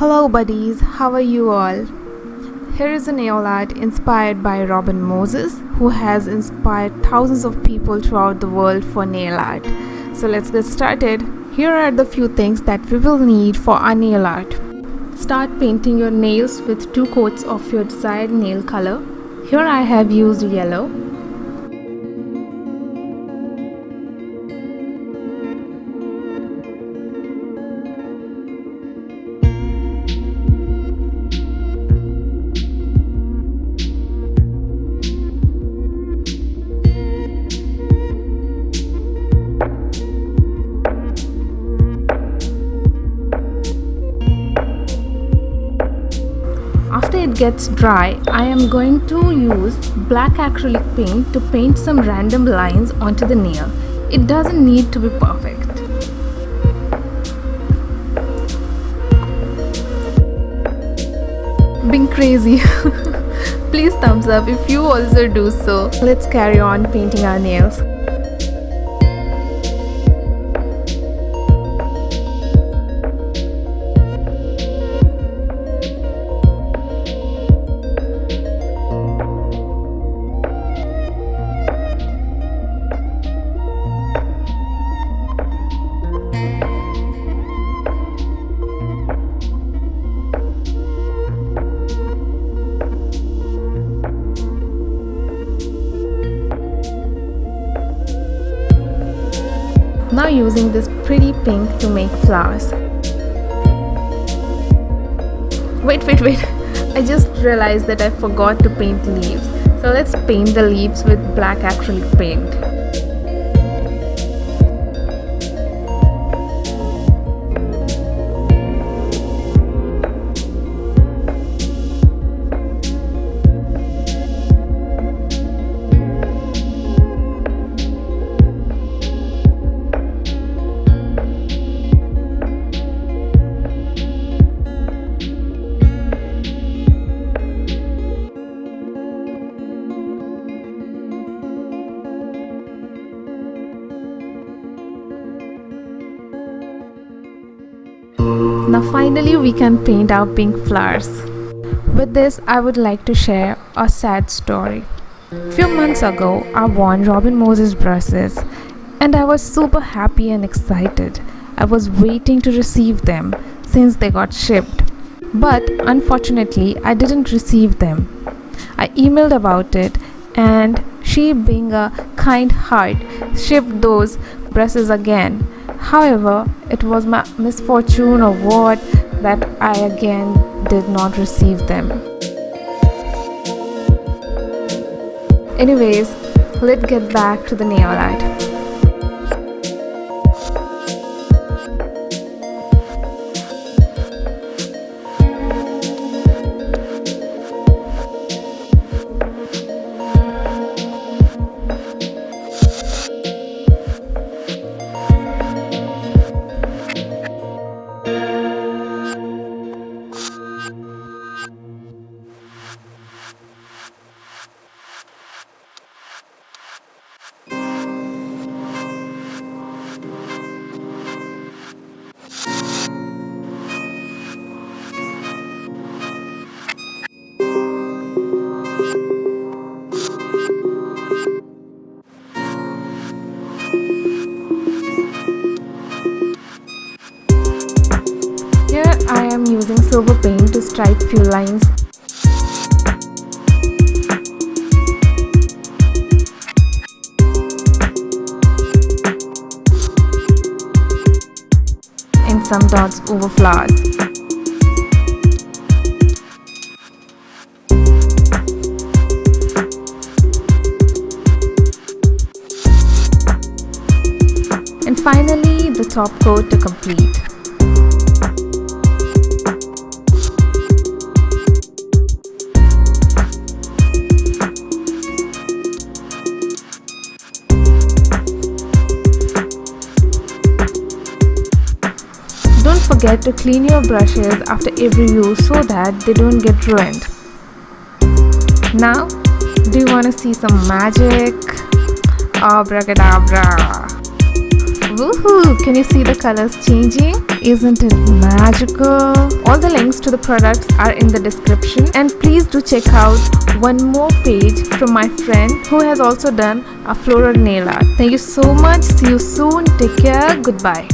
Hello buddies, how are you all? Here is a nail art inspired by Robin Moses, who has inspired thousands of people throughout the world for nail art. So let's get started. Here are the few things that we will need for our nail art. Start painting your nails with 2 coats of your desired nail color. Here I have used yellow. After it gets dry, I am going to use black acrylic paint to paint some random lines onto the nail. It doesn't need to be perfect. Being crazy. Please thumbs up if you also do so. Let's carry on painting our nails. Now using this pretty pink to make flowers. Wait. I just realized that I forgot to paint leaves. So let's paint the leaves with black acrylic paint. Now finally we can paint our pink flowers. With this I would like to share a sad story. Few months ago I won Robin Moses brushes and I was super happy and excited. I was waiting to receive them since they got shipped. But unfortunately I didn't receive them. I emailed about it and she, being a kind heart, shipped those brushes again. However, it was my misfortune or what that I again did not receive them. Anyways, let's get back to the nail art. Here I am using silver paint to stripe few lines. And some dots over flowers. And finally the top coat to complete. Don't forget to clean your brushes after every use so that they don't get ruined. Now, do you want to see some magic? Abracadabra! Woohoo! Can you see the colors changing? Isn't it magical? All the links to the products are in the description, and please do check out one more page from my friend who has also done a floral nail art. Thank you so much. See you soon. Take care. Goodbye.